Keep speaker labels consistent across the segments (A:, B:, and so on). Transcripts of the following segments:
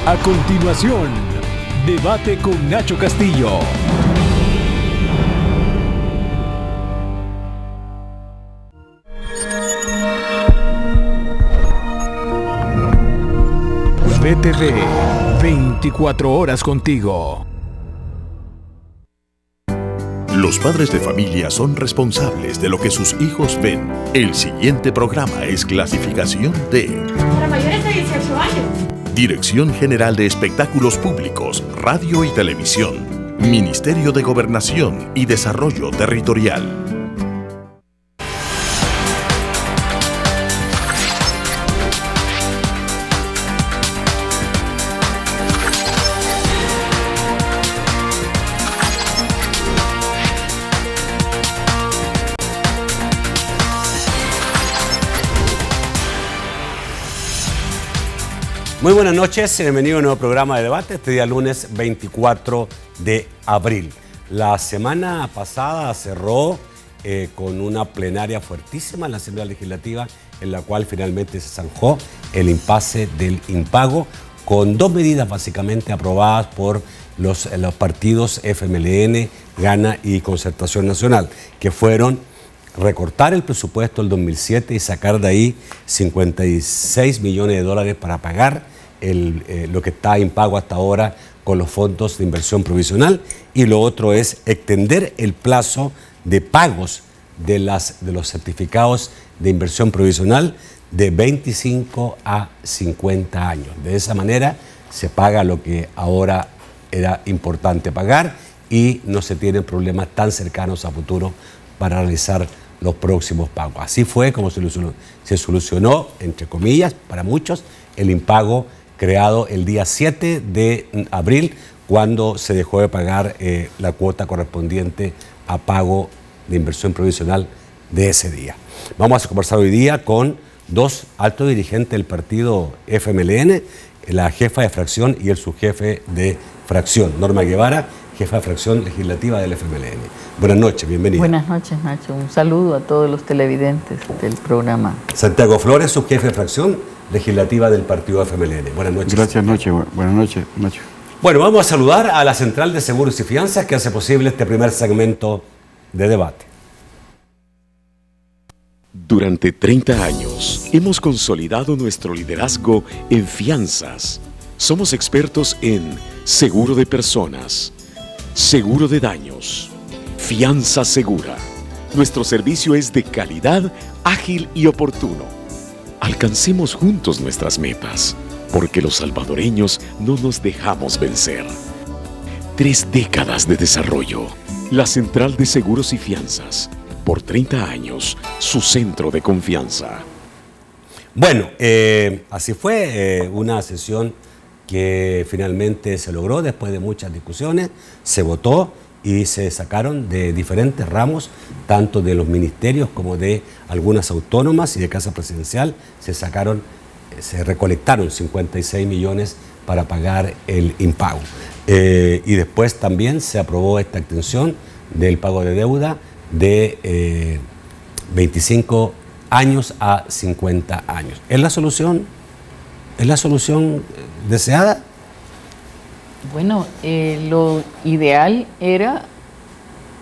A: A continuación, debate con Nacho Castillo. BTV, 24 horas contigo.
B: Los padres de familia son responsables de lo que sus hijos ven. El siguiente programa es clasificación D.
C: Para mayores de 18 años.
B: Dirección General de Espectáculos Públicos, Radio y Televisión. Ministerio de Gobernación y Desarrollo Territorial.
D: Muy buenas noches, bienvenido a un nuevo programa de debate, este día lunes 24 de abril. La semana pasada cerró con una plenaria fuertísima en la Asamblea Legislativa, en la cual finalmente se zanjó el impasse del impago, con dos medidas básicamente aprobadas por los partidos FMLN, Gana y Concertación Nacional, que fueron recortar el presupuesto del 2007 y sacar de ahí 56 millones de dólares para pagar lo que está impago hasta ahora con los fondos de inversión provisional, y lo otro es extender el plazo de pagos de los certificados de inversión provisional de 25 a 50 años. De esa manera se paga lo que ahora era importante pagar y no se tienen problemas tan cercanos a futuro para realizar los próximos pagos. Así fue como se solucionó, entre comillas, para muchos, el impago creado el día 7 de abril, cuando se dejó de pagar la cuota correspondiente a pago de inversión provisional de ese día. Vamos a conversar hoy día con dos altos dirigentes del partido FMLN, la jefa de fracción y el subjefe de fracción, Norma Guevara, jefa de fracción legislativa del FMLN. Buenas noches, bienvenida.
E: Buenas noches, Nacho. Un saludo a todos los televidentes del programa.
D: Santiago Flores, subjefe de fracción legislativa del partido FMLN. Buenas noches.
F: Gracias, buenas noches, Nacho.
D: Bueno, vamos a saludar a la Central de Seguros y Fianzas, que hace posible este primer segmento de debate.
B: Durante 30 años hemos consolidado nuestro liderazgo en fianzas. Somos expertos en seguro de personas, seguro de daños, fianza segura. Nuestro servicio es de calidad, ágil y oportuno. Alcancemos juntos nuestras metas, porque los salvadoreños no nos dejamos vencer. 3 décadas de desarrollo. La Central de Seguros y Fianzas. Por 30 años, su centro de confianza.
D: Bueno, así fue una sesión que finalmente se logró después de muchas discusiones, se votó y se sacaron de diferentes ramos, tanto de los ministerios como de algunas autónomas y de Casa Presidencial, se recolectaron 56 millones para pagar el impago. Y después también se aprobó esta extensión del pago de deuda de 25 años a 50 años. ¿Es la solución deseada?
E: Bueno, lo ideal era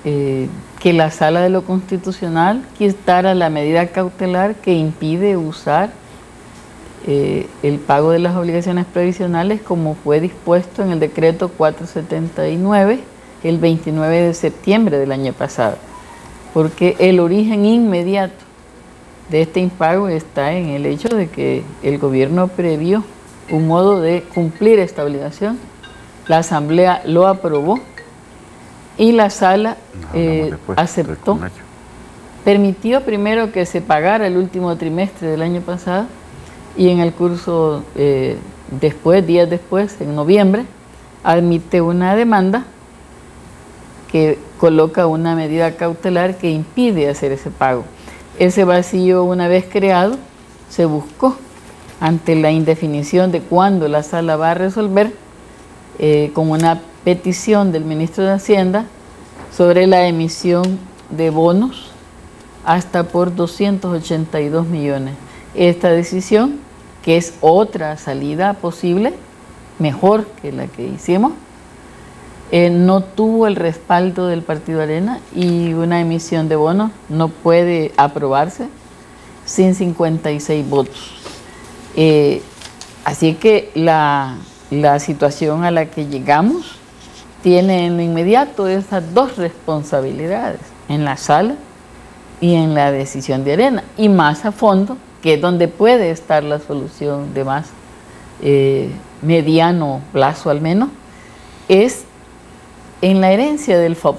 E: que la Sala de lo Constitucional quitara la medida cautelar que impide usar el pago de las obligaciones previsionales como fue dispuesto en el decreto 479 el 29 de septiembre del año pasado, porque el origen inmediato de este impago está en el hecho de que el gobierno previó un modo de cumplir esta obligación. La Asamblea lo aprobó y la Sala aceptó. Permitió primero que se pagara el último trimestre del año pasado y en el curso días después, en noviembre, admite una demanda que coloca una medida cautelar que impide hacer ese pago. Ese vacío, una vez creado, se buscó ante la indefinición de cuándo la Sala va a resolver, con una petición del ministro de Hacienda sobre la emisión de bonos hasta por 282 millones. Esta decisión, que es otra salida posible, mejor que la que hicimos, no tuvo el respaldo del Partido Arena y una emisión de bonos no puede aprobarse sin 56 votos. Así que la situación a la que llegamos tiene en lo inmediato esas dos responsabilidades, en la sala y en la decisión de Arena, y más a fondo, que es donde puede estar la solución de más mediano plazo al menos, es en la herencia del FOP.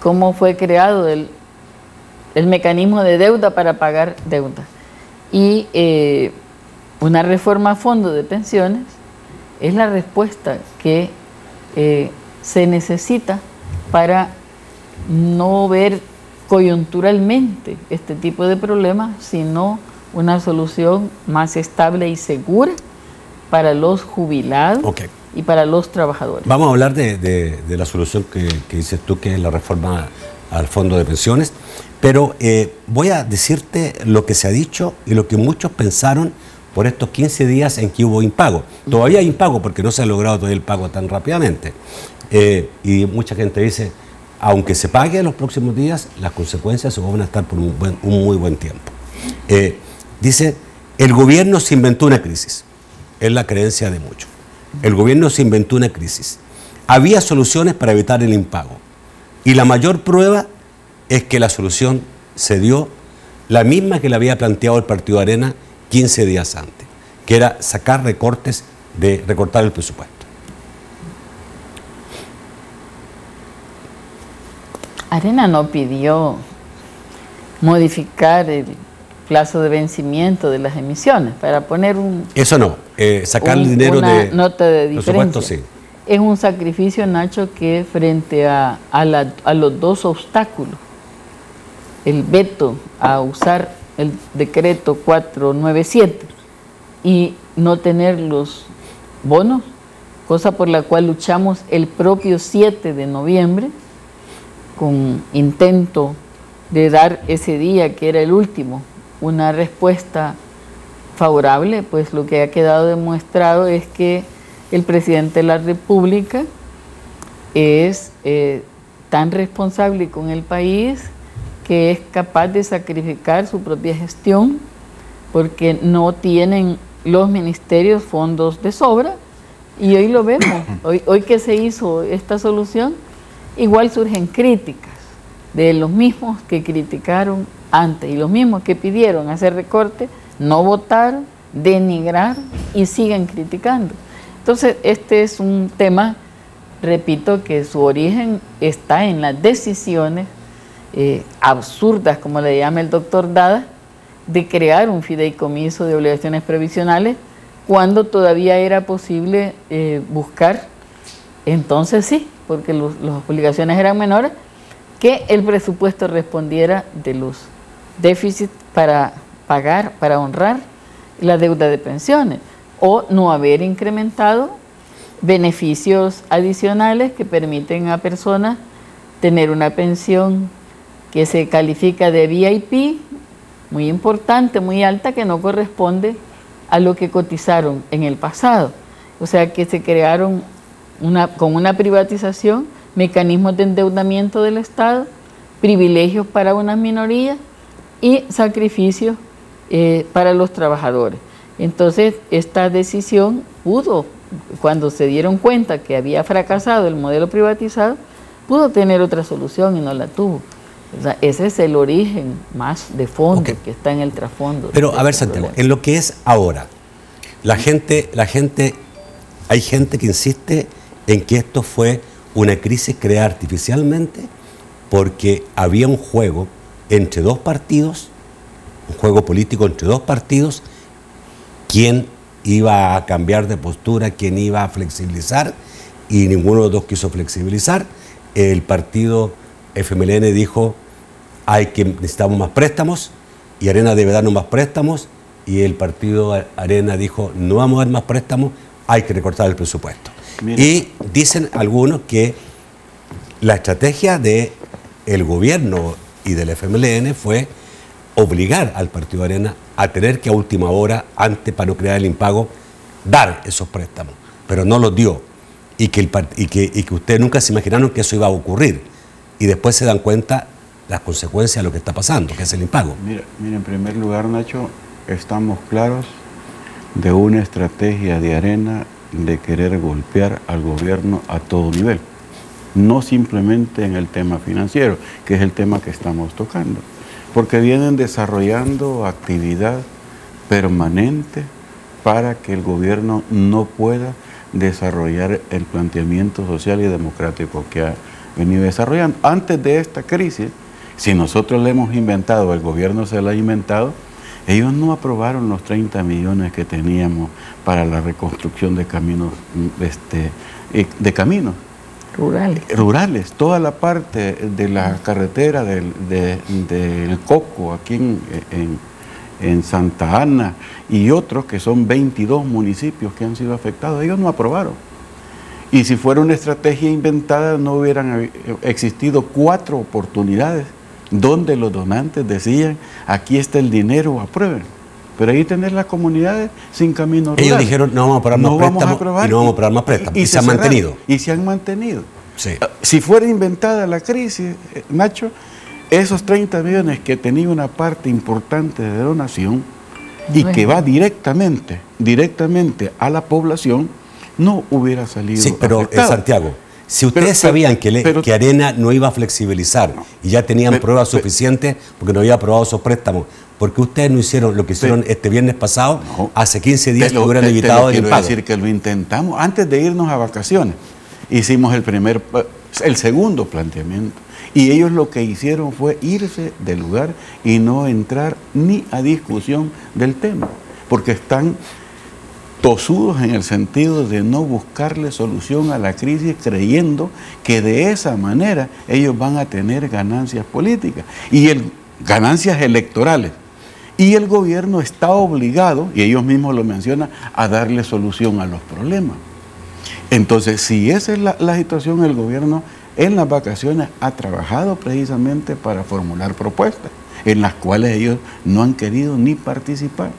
E: Cómo fue creado el mecanismo de deuda para pagar deuda. Y una reforma a fondo de pensiones es la respuesta que se necesita para no ver coyunturalmente este tipo de problemas, sino una solución más estable y segura para los jubilados y para los trabajadores.
D: Vamos a hablar de la solución que dices tú, que es la reforma al fondo de pensiones, pero voy a decirte lo que se ha dicho y lo que muchos pensaron por estos 15 días en que hubo impago. Todavía hay impago porque no se ha logrado todavía el pago tan rápidamente. Y mucha gente dice, aunque se pague en los próximos días, las consecuencias van a estar por un muy buen tiempo. Dice, el gobierno se inventó una crisis. Es la creencia de muchos. El gobierno se inventó una crisis. Había soluciones para evitar el impago. Y la mayor prueba es que la solución se dio la misma que le había planteado el Partido Arena 15 días antes, que era sacar recortar el presupuesto.
E: Arena no pidió modificar el plazo de vencimiento de las emisiones para poner
D: eso no, sacar el dinero
E: una nota de
D: presupuesto,
E: diferencia.
D: sí.
E: Es un sacrificio, Nacho, que frente a los dos obstáculos, el veto a usar el decreto 497 y no tener los bonos, cosa por la cual luchamos el propio 7 de noviembre, con intento de dar ese día, que era el último, una respuesta favorable, pues lo que ha quedado demostrado es que el presidente de la República es tan responsable con el país que es capaz de sacrificar su propia gestión porque no tienen los ministerios fondos de sobra, y hoy lo vemos. Hoy que se hizo esta solución, igual surgen críticas de los mismos que criticaron antes y los mismos que pidieron hacer recorte, no votaron, denigrar y siguen criticando. Entonces, este es un tema, repito, que su origen está en las decisiones absurdas, como le llama el doctor Dada, de crear un fideicomiso de obligaciones previsionales cuando todavía era posible buscar, entonces sí, porque las obligaciones eran menores, que el presupuesto respondiera de los déficits para pagar, para honrar la deuda de pensiones, o no haber incrementado beneficios adicionales que permiten a personas tener una pensión que se califica de VIP, muy importante, muy alta, que no corresponde a lo que cotizaron en el pasado. O sea que se crearon con una privatización mecanismos de endeudamiento del Estado, privilegios para unas minorías y sacrificios para los trabajadores. Entonces, esta decisión pudo, cuando se dieron cuenta que había fracasado el modelo privatizado, pudo tener otra solución y no la tuvo. O sea, ese es el origen más de fondo que está en el trasfondo.
D: Pero, a ver, Santiago, en lo que es ahora, hay gente que insiste en que esto fue una crisis creada artificialmente porque había un juego entre dos partidos, un juego político entre dos partidos, quién iba a cambiar de postura, quién iba a flexibilizar, y ninguno de los dos quiso flexibilizar. El partido FMLN dijo, necesitamos más préstamos, y Arena debe darnos más préstamos, y el partido Arena dijo, no vamos a dar más préstamos, hay que recortar el presupuesto. Mira. Y dicen algunos que la estrategia del gobierno y del FMLN fue obligar al partido Arena a tener que a última hora, antes para no crear el impago, dar esos préstamos, pero no los dio. Y que ustedes nunca se imaginaron que eso iba a ocurrir. Y después se dan cuenta las consecuencias de lo que está pasando, que es el impago.
F: Mira, en primer lugar, Nacho, estamos claros de una estrategia de Arena de querer golpear al gobierno a todo nivel. No simplemente en el tema financiero, que es el tema que estamos tocando. Porque vienen desarrollando actividad permanente para que el gobierno no pueda desarrollar el planteamiento social y democrático que ha venido desarrollando. Antes de esta crisis, si nosotros le hemos inventado, el gobierno se la ha inventado, ellos no aprobaron los 30 millones que teníamos para la reconstrucción de caminos, rurales. Toda la parte de la carretera del Coco, aquí en Santa Ana, y otros que son 22 municipios que han sido afectados, ellos no aprobaron. Y si fuera una estrategia inventada, no hubieran existido 4 oportunidades donde los donantes decían, aquí está el dinero, aprueben. Pero ahí tener las comunidades sin caminos rurales.
D: Ellos dijeron, no vamos a aprobar más préstamos y no vamos a aprobar más préstamos. Y se han mantenido.
F: Y se han mantenido.
D: Sí.
F: Si fuera inventada la crisis, Nacho, esos 30 millones que tenía una parte importante de donación y que va directamente a la población, no hubiera salido.
D: Sí, pero Santiago, si ustedes sabían que Arena no iba a flexibilizar y ya tenían pruebas suficientes porque no había aprobado esos préstamos, ¿por qué ustedes no hicieron lo que hicieron este viernes pasado? Hace 15 días que hubieran evitado el impago.
F: Quiero decir que lo intentamos antes de irnos a vacaciones. Hicimos el segundo planteamiento. Y ellos lo que hicieron fue irse del lugar y no entrar ni a discusión del tema, porque están tosudos en el sentido de no buscarle solución a la crisis, creyendo que de esa manera ellos van a tener ganancias políticas y ganancias electorales. Y el gobierno está obligado, y ellos mismos lo mencionan, a darle solución a los problemas. Entonces, si esa es la situación, el gobierno en las vacaciones ha trabajado precisamente para formular propuestas en las cuales ellos no han querido ni participar.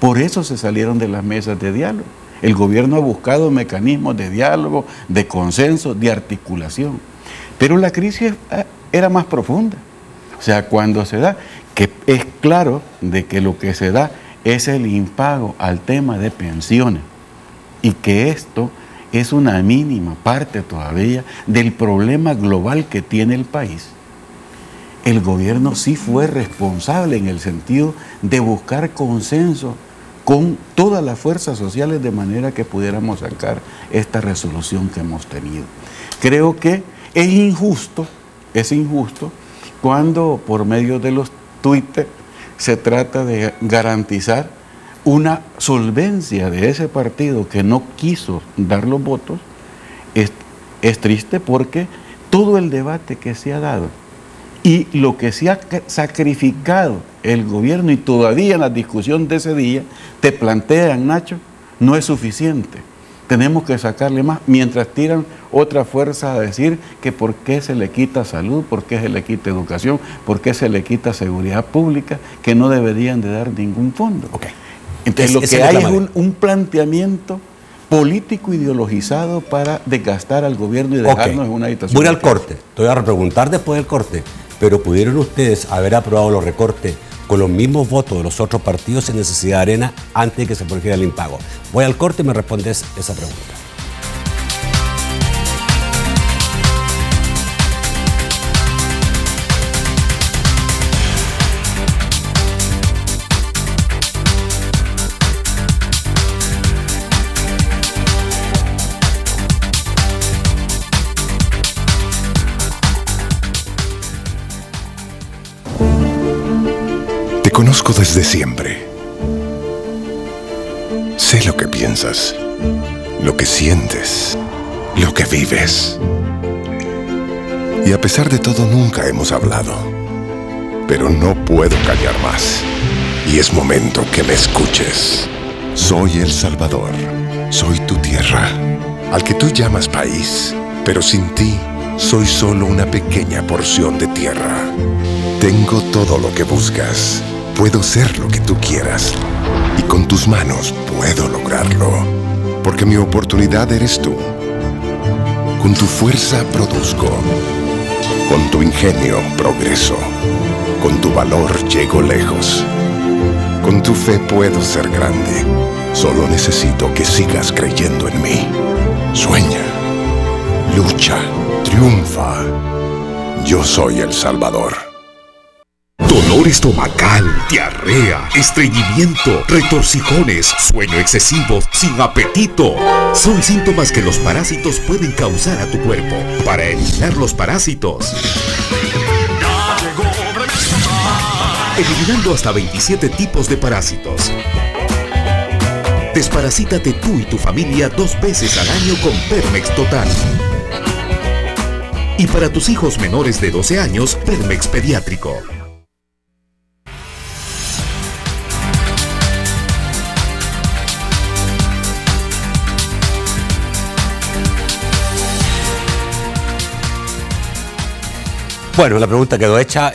F: Por eso se salieron de las mesas de diálogo. El gobierno ha buscado mecanismos de diálogo, de consenso, de articulación. Pero la crisis era más profunda. O sea, cuando se da, que es claro de que lo que se da es el impago al tema de pensiones y que esto es una mínima parte todavía del problema global que tiene el país. El gobierno sí fue responsable en el sentido de buscar consenso con todas las fuerzas sociales de manera que pudiéramos sacar esta resolución que hemos tenido. Creo que es injusto cuando por medio de los Twitter se trata de garantizar una solvencia de ese partido que no quiso dar los votos. Es triste porque todo el debate que se ha dado y lo que se ha sacrificado el gobierno y todavía en la discusión de ese día te plantean, Nacho, no es suficiente. Tenemos que sacarle más, mientras tiran otra fuerza a decir que por qué se le quita salud, por qué se le quita educación, por qué se le quita seguridad pública, que no deberían de dar ningún fondo.
D: Okay.
F: Entonces lo que hay es un planteamiento político ideologizado para desgastar al gobierno y dejarnos en una situación.
D: Voy al corte, te voy a repreguntar después del corte, pero ¿pudieron ustedes haber aprobado los recortes con los mismos votos de los otros partidos sin necesidad de Arena antes de que se produjera el impago? Voy al corte y me respondes esa pregunta.
G: Te conozco desde siempre. Sé lo que piensas, lo que sientes, lo que vives. Y a pesar de todo, nunca hemos hablado. Pero no puedo callar más. Y es momento que me escuches. Soy El Salvador. Soy tu tierra, al que tú llamas país. Pero sin ti, soy solo una pequeña porción de tierra. Tengo todo lo que buscas. Puedo ser lo que tú quieras. Y con tus manos puedo lograrlo. porque mi oportunidad eres tú. Con tu fuerza produzco, con tu ingenio progreso, con tu valor llego lejos, con tu fe puedo ser grande. Solo necesito que sigas creyendo en mí. Sueña, lucha, triunfa. Yo soy El Salvador.
H: Dolor estomacal, diarrea, estreñimiento, retorcijones, sueño excesivo, sin apetito. Son síntomas que los parásitos pueden causar a tu cuerpo. Para eliminar los parásitos, eliminando hasta 27 tipos de parásitos. Desparasítate tú y tu familia 2 veces al año con Permex Total. Y para tus hijos menores de 12 años, Permex Pediátrico.
D: Bueno, la pregunta quedó hecha,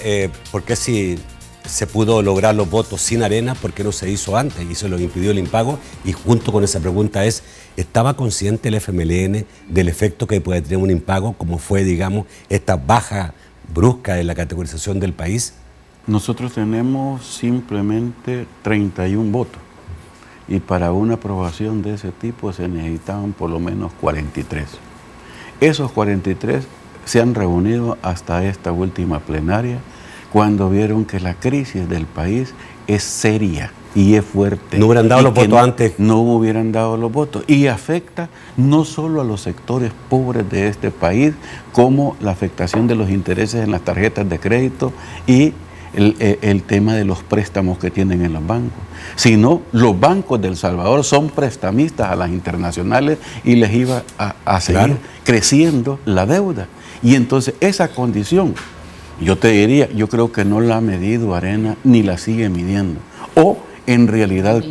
D: ¿por qué si se pudo lograr los votos sin Arena, por qué no se hizo antes y se lo impidió el impago? Y junto con esa pregunta es, ¿estaba consciente el FMLN del efecto que puede tener un impago, como fue, digamos, esta baja brusca de la categorización del país?
F: Nosotros tenemos simplemente 31 votos y para una aprobación de ese tipo se necesitaban por lo menos 43. Esos 43 se han reunido hasta esta última plenaria cuando vieron que la crisis del país es seria y es fuerte.
D: ¿No hubieran dado los votos antes?
F: No hubieran dado los votos. Y afecta no solo a los sectores pobres de este país, como la afectación de los intereses en las tarjetas de crédito y el tema de los préstamos que tienen en los bancos, sino los bancos de El Salvador son prestamistas a las internacionales y les iba a seguir creciendo la deuda. Y entonces esa condición, yo te diría, yo creo que no la ha medido Arena ni la sigue midiendo. O en realidad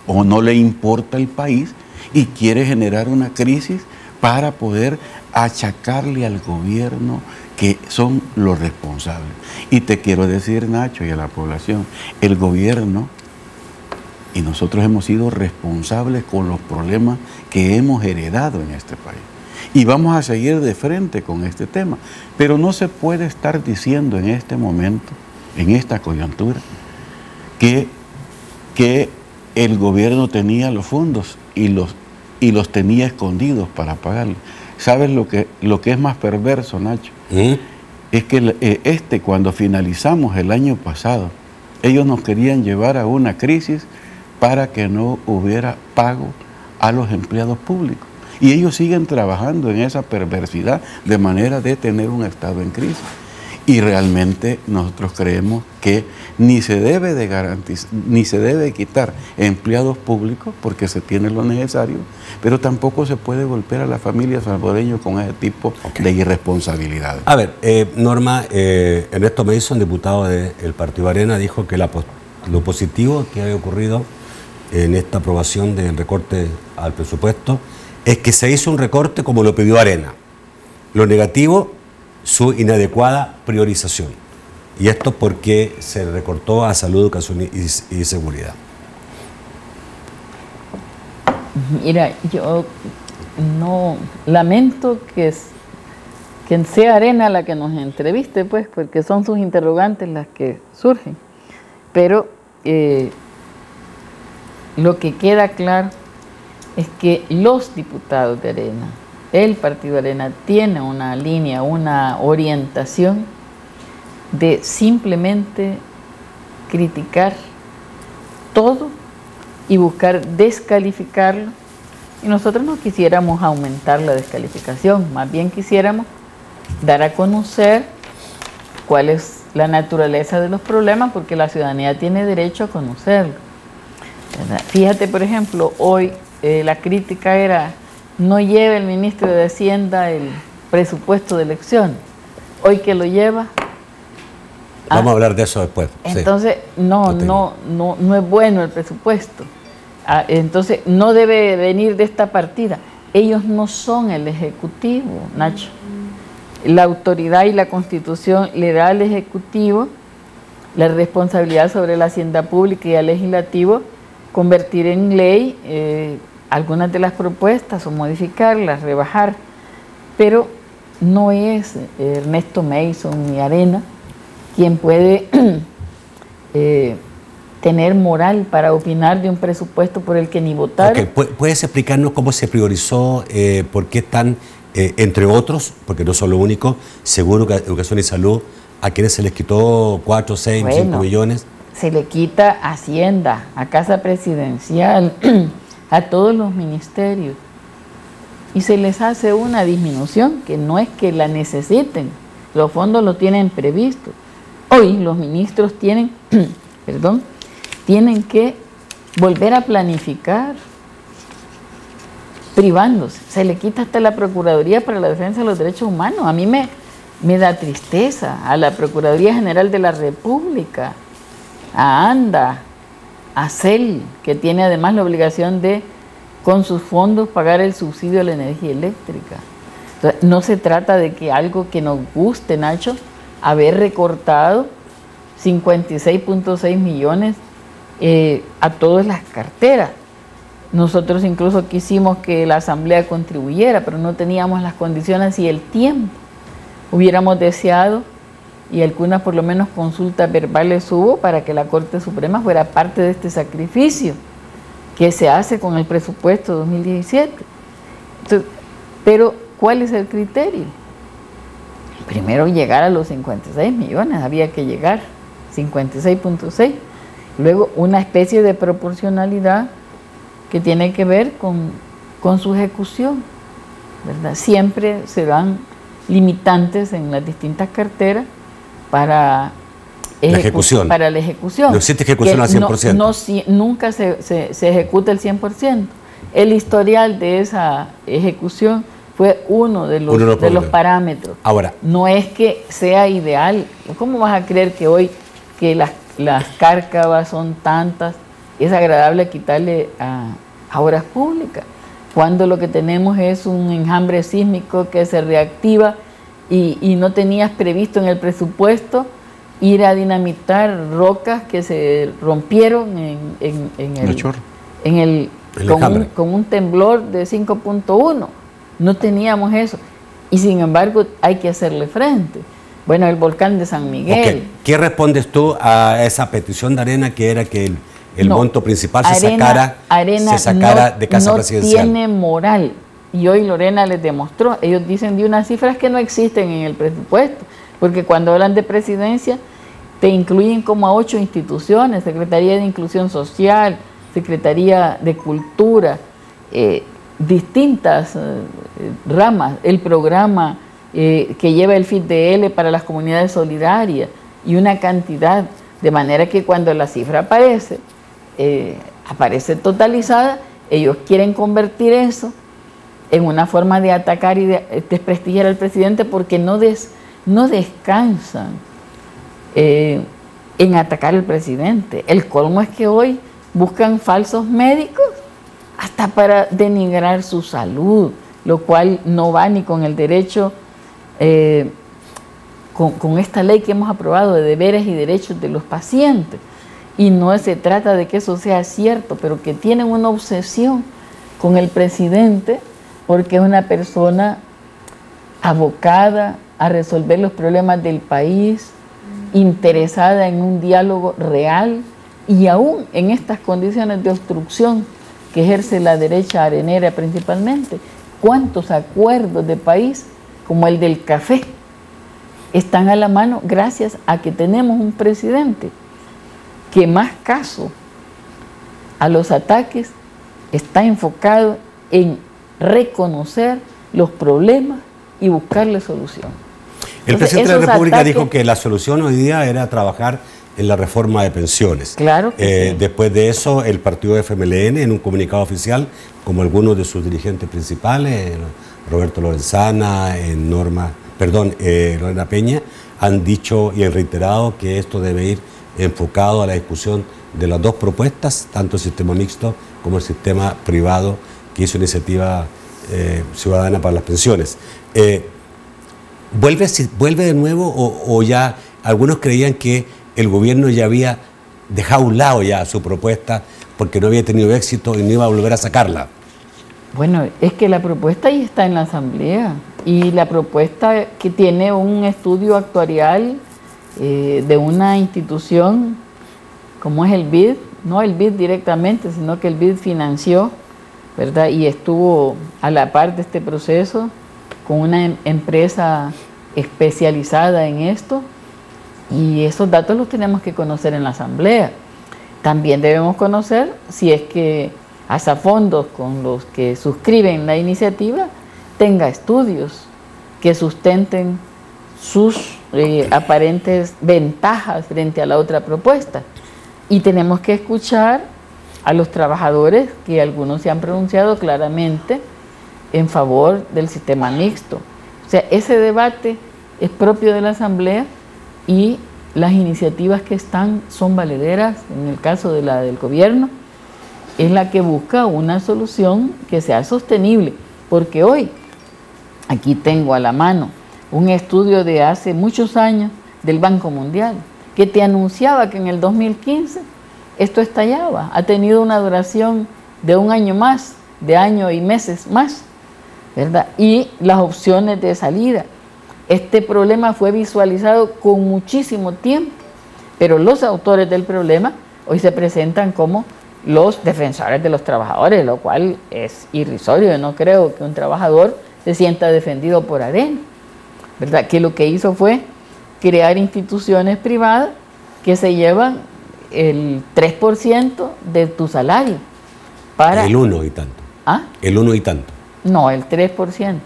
F: o no le importa el país y quiere generar una crisis para poder achacarle al gobierno que son los responsables. Y te quiero decir, Nacho, y a la población, el gobierno y nosotros hemos sido responsables con los problemas que hemos heredado en este país. Y vamos a seguir de frente con este tema. Pero no se puede estar diciendo en este momento, en esta coyuntura, que el gobierno tenía los fondos y los tenía escondidos para pagarlos. ¿Sabes lo que es más perverso, Nacho? Es que cuando finalizamos el año pasado, ellos nos querían llevar a una crisis para que no hubiera pago a los empleados públicos. Y ellos siguen trabajando en esa perversidad de manera de tener un Estado en crisis. Y realmente nosotros creemos que ni se debe de garantizar, ni se debe quitar empleados públicos porque se tiene lo necesario, pero tampoco se puede golpear a la familia salvadoreña con ese tipo de irresponsabilidades.
D: A ver, Norma, Ernesto Mason, diputado del Partido Arena, dijo que lo positivo que había ocurrido en esta aprobación del recorte al presupuesto es que se hizo un recorte como lo pidió Arena. Lo negativo, su inadecuada priorización. Y esto porque se recortó a salud, educación y seguridad.
E: Mira, yo no lamento que sea Arena la que nos entreviste, pues, porque son sus interrogantes las que surgen. Pero lo que queda claro es que los diputados de Arena, el Partido Arena, tiene una línea, una orientación de simplemente criticar todo y buscar descalificarlo. Y nosotros no quisiéramos aumentar la descalificación, más bien quisiéramos dar a conocer cuál es la naturaleza de los problemas, porque la ciudadanía tiene derecho a conocerlo. Fíjate, por ejemplo, hoy la crítica era: no lleva el ministro de Hacienda el presupuesto de elección. Hoy que lo lleva.
D: Vamos a hablar de eso después.
E: Entonces, sí. No es bueno el presupuesto. Entonces, no debe venir de esta partida. Ellos no son el Ejecutivo, Nacho. La autoridad y la Constitución le da al Ejecutivo la responsabilidad sobre la hacienda pública y al Legislativo convertir en ley algunas de las propuestas o modificarlas, rebajar, pero no es Ernesto Mason ni Arena quien puede tener moral para opinar de un presupuesto por el que ni votaron.
D: Okay. ¿Puedes explicarnos cómo se priorizó, por qué están, entre otros, porque no son lo único, seguro que educación y salud, a quienes se les quitó 4, 6, 5 millones?
E: Se le quita Hacienda, a Casa Presidencial, a todos los ministerios, y se les hace una disminución que no es que la necesiten, los fondos lo tienen previsto. Hoy los ministros tienen, tienen que volver a planificar, privándose. Se le quita hasta la Procuraduría para la Defensa de los Derechos Humanos. A mí me da tristeza, a la Procuraduría General de la República, a ANDA, a CEL, que tiene además la obligación de, con sus fondos, pagar el subsidio a la energía eléctrica. Entonces, no se trata de que algo que nos guste, Nacho, haber recortado 56.6 millones a todas las carteras. Nosotros incluso quisimos que la Asamblea contribuyera, pero no teníamos las condiciones y el tiempo. Hubiéramos deseado, y algunas por lo menos consultas verbales hubo, para que la Corte Suprema fuera parte de este sacrificio que se hace con el presupuesto 2017. Entonces, pero, ¿cuál es el criterio? Primero llegar a los 56 millones, había que llegar, 56.6. Luego una especie de proporcionalidad que tiene que ver con su ejecución, ¿verdad? Siempre se dan limitantes en las distintas carteras para
D: la ejecución.
E: Para la ejecución.
D: No existe ejecución al 100%.
E: Nunca se ejecuta el 100%. El historial de esa ejecución fue uno de los parámetros.
D: Ahora,
E: no es que sea ideal. ¿Cómo vas a creer que hoy que las cárcavas son tantas, es agradable quitarle a obras públicas? Cuando lo que tenemos es un enjambre sísmico que se reactiva y no tenías previsto en el presupuesto ir a dinamitar rocas que se rompieron con un temblor de 5.1. No teníamos eso. Y sin embargo hay que hacerle frente. Bueno, el volcán de San Miguel.
D: Okay. ¿Qué respondes tú a esa petición de Arena, que era que el monto principal se sacara de Casa Presidencial?
E: No tiene moral. Y hoy Lorena les demostró. Ellos dicen de unas cifras que no existen en el presupuesto. Porque cuando hablan de presidencia, te incluyen como a 8 instituciones: Secretaría de Inclusión Social, Secretaría de Cultura, distintas ramas, el programa que lleva el FIDL para las comunidades solidarias y una cantidad, de manera que cuando la cifra aparece totalizada, ellos quieren convertir eso en una forma de atacar y de desprestigiar al presidente, porque no descansan en atacar al presidente. El colmo es que hoy buscan falsos médicos hasta para denigrar su salud, lo cual no va ni con el derecho, con esta ley que hemos aprobado de deberes y derechos de los pacientes. Y no se trata de que eso sea cierto, pero que tienen una obsesión con el presidente porque es una persona abocada a resolver los problemas del país, interesada en un diálogo real, y aún en estas condiciones de obstrucción que ejerce la derecha arenera principalmente. ¿Cuántos acuerdos de país, como el del café, están a la mano gracias a que tenemos un presidente que, más caso a los ataques, está enfocado en reconocer los problemas y buscarle solución?
D: El presidente de la República dijo que la solución hoy día era trabajar en la reforma de pensiones.
E: Claro que sí.
D: Después de eso, el partido FMLN, en un comunicado oficial, como algunos de sus dirigentes principales, Roberto Lorenzana, Lorena Peña, han dicho y han reiterado que esto debe ir enfocado a la discusión de las dos propuestas, tanto el sistema mixto como el sistema privado que hizo Iniciativa Ciudadana para las Pensiones. ¿Vuelve de nuevo o ya algunos creían que el gobierno ya había dejado a un lado ya su propuesta porque no había tenido éxito y no iba a volver a sacarla?
E: Bueno, es que la propuesta ahí está en la Asamblea y la propuesta que tiene un estudio actuarial de una institución como es el BID, no el BID directamente, sino que el BID financió, ¿verdad? Y estuvo a la par de este proceso con una empresa especializada en esto, y esos datos los tenemos que conocer en la Asamblea. También debemos conocer si es que hasta fondos con los que suscriben la iniciativa tenga estudios que sustenten sus aparentes ventajas frente a la otra propuesta. Y tenemos que escuchar a los trabajadores, que algunos se han pronunciado claramente en favor del sistema mixto. O sea, ese debate es propio de la Asamblea y las iniciativas que están son valederas. En el caso de la del gobierno, es la que busca una solución que sea sostenible, porque hoy aquí tengo a la mano un estudio de hace muchos años del Banco Mundial que te anunciaba que en el 2015 esto estallaba. Ha tenido una duración de un año más, de año y meses más, ¿verdad? Y las opciones de salida. Este problema fue visualizado con muchísimo tiempo, pero los autores del problema hoy se presentan como los defensores de los trabajadores, lo cual es irrisorio. Yo no creo que un trabajador se sienta defendido por Arena, ¿verdad? Que lo que hizo fue crear instituciones privadas que se llevan el 3% de tu salario. Para...
D: El 1 y tanto.
E: ¿Ah?
D: El 1 y tanto.
E: No, el 3%.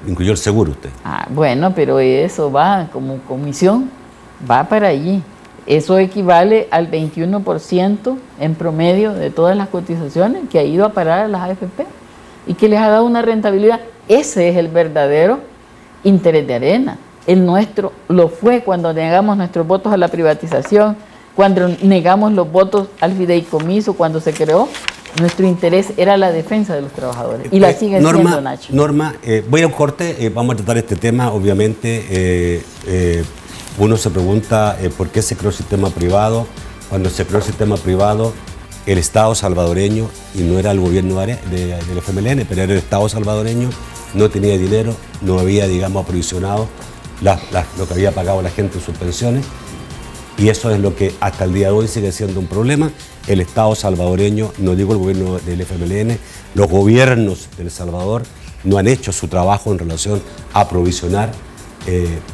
D: Incluyó el seguro usted.
E: Ah, bueno, pero eso va como comisión, va para allí. Eso equivale al 21% en promedio de todas las cotizaciones que ha ido a parar a las AFP y que les ha dado una rentabilidad. Ese es el verdadero interés de Arena. El nuestro lo fue cuando negamos nuestros votos a la privatización, cuando negamos los votos al fideicomiso, cuando se creó. Nuestro interés era la defensa de los trabajadores y la sigue siendo, Nacho.
D: Norma, voy a un corte, vamos a tratar este tema, obviamente. Uno se pregunta por qué se creó el sistema privado. Cuando se creó el sistema privado, el Estado salvadoreño, y no era el gobierno del FMLN, pero era el Estado salvadoreño, no tenía dinero, no había, digamos, aprovisionado lo que había pagado la gente en sus pensiones, y eso es lo que hasta el día de hoy sigue siendo un problema. El Estado salvadoreño, no digo el gobierno del FMLN, los gobiernos de El Salvador no han hecho su trabajo en relación a aprovisionar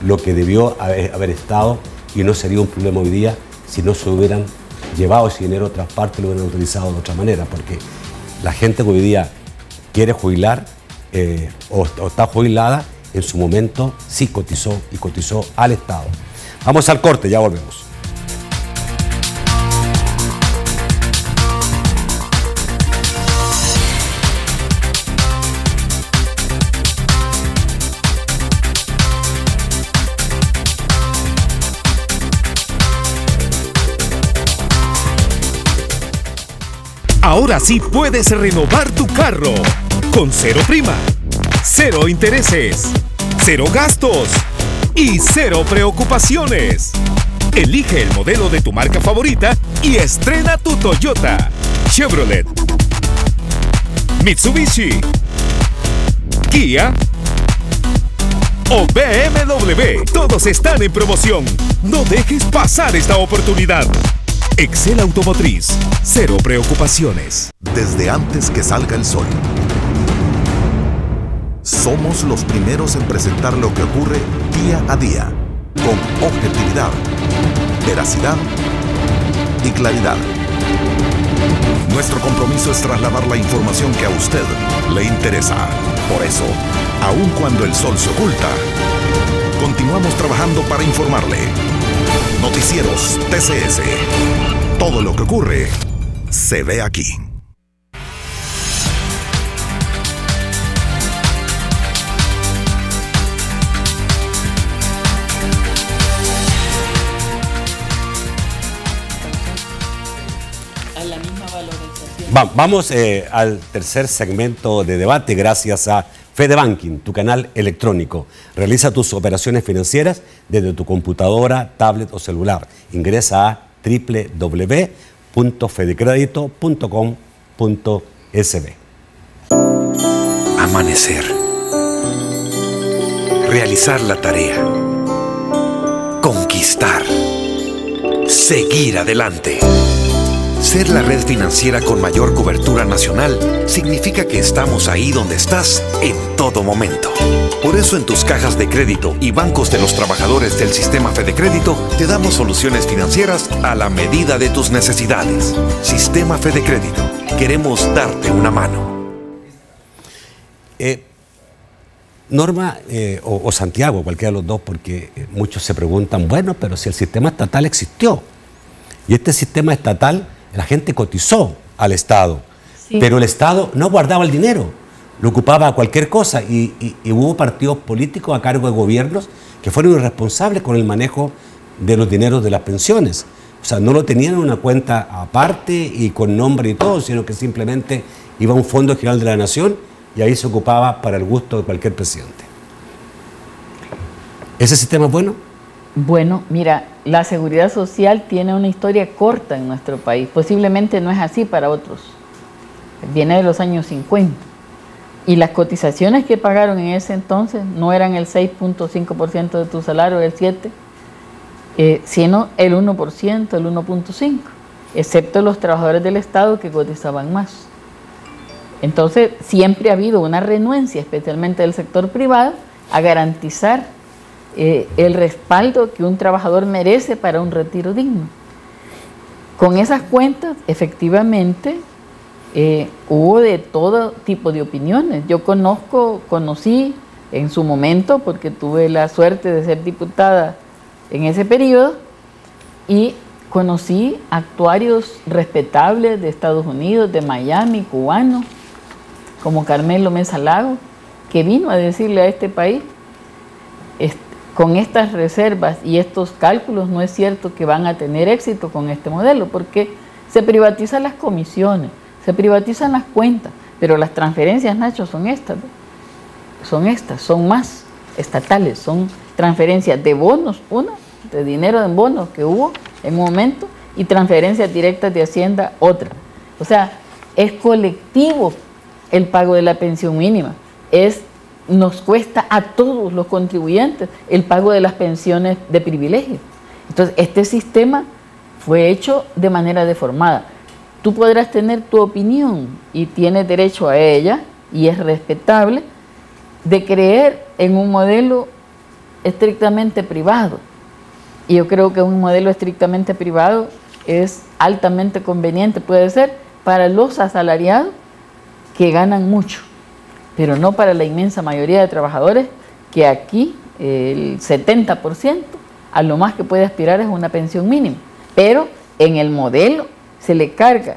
D: lo que debió haber estado, y no sería un problema hoy día si no se hubieran llevado ese dinero a otras partes y lo hubieran utilizado de otra manera, porque la gente que hoy día quiere jubilar o está jubilada, en su momento sí cotizó y cotizó al Estado. Vamos al corte, ya volvemos.
A: Ahora sí puedes renovar tu carro con cero prima, cero intereses, cero gastos y cero preocupaciones. Elige el modelo de tu marca favorita y estrena tu Toyota, Chevrolet, Mitsubishi, Kia o BMW. Todos están en promoción. No dejes pasar esta oportunidad. Excel Automotriz, cero preocupaciones.
H: Desde antes que salga el sol, somos los primeros en presentar lo que ocurre día a día, con objetividad, veracidad y claridad. Nuestro compromiso es trasladar la información que a usted le interesa. Por eso, aun cuando el sol se oculta, continuamos trabajando para informarle. Noticieros TCS. Todo lo que ocurre se ve aquí.
E: A la misma valorización.
D: Vamos al tercer segmento de debate, gracias a Fede Banking, tu canal electrónico. Realiza tus operaciones financieras desde tu computadora, tablet o celular. Ingresa a www.fedecredito.com.sb.
I: amanecer. Realizar la tarea. Conquistar. Seguir adelante. Ser la red financiera con mayor cobertura nacional significa que estamos ahí donde estás en todo momento. Por eso en tus cajas de crédito y bancos de los trabajadores del sistema FedeCrédito te damos soluciones financieras a la medida de tus necesidades. Sistema FedeCrédito. Queremos darte una mano.
D: Norma o Santiago, cualquiera de los dos, porque muchos se preguntan, bueno, pero si el sistema estatal existió, y este sistema estatal, la gente cotizó al Estado, sí, pero el Estado no guardaba el dinero, lo ocupaba a cualquier cosa, y hubo partidos políticos a cargo de gobiernos que fueron irresponsables con el manejo de los dineros de las pensiones. O sea, no lo tenían en una cuenta aparte y con nombre y todo, sino que simplemente iba a un fondo general de la nación y ahí se ocupaba para el gusto de cualquier presidente. ¿Ese sistema es bueno?
E: Bueno, mira, la seguridad social tiene una historia corta en nuestro país. Posiblemente no es así para otros. Viene de los años 50. Y las cotizaciones que pagaron en ese entonces no eran el 6.5% de tu salario, el 7%, sino el 1%, el 1.5%, excepto los trabajadores del Estado que cotizaban más. Entonces, siempre ha habido una renuencia, especialmente del sector privado, a garantizar el respaldo que un trabajador merece para un retiro digno. Con esas cuentas, efectivamente, hubo de todo tipo de opiniones. Yo conocí en su momento, porque tuve la suerte de ser diputada en ese periodo, y conocí actuarios respetables de Estados Unidos, de Miami, cubanos, como Carmelo Mesa Lago, que vino a decirle a este país, con estas reservas y estos cálculos no es cierto que van a tener éxito con este modelo, porque se privatizan las comisiones, se privatizan las cuentas, pero las transferencias, Nacho, son estas, ¿no? Son más estatales, son transferencias de bonos, una, de dinero en bonos que hubo en un momento, y transferencias directas de Hacienda, otra. O sea, es colectivo el pago de la pensión mínima, nos cuesta a todos los contribuyentes el pago de las pensiones de privilegio. Entonces, este sistema fue hecho de manera deformada. Tú podrás tener tu opinión y tienes derecho a ella, y es respetable, de creer en un modelo estrictamente privado. Y yo creo que un modelo estrictamente privado es altamente conveniente, puede ser, para los asalariados que ganan mucho, pero no para la inmensa mayoría de trabajadores, que aquí el 70% a lo más que puede aspirar es una pensión mínima. Pero en el modelo se le carga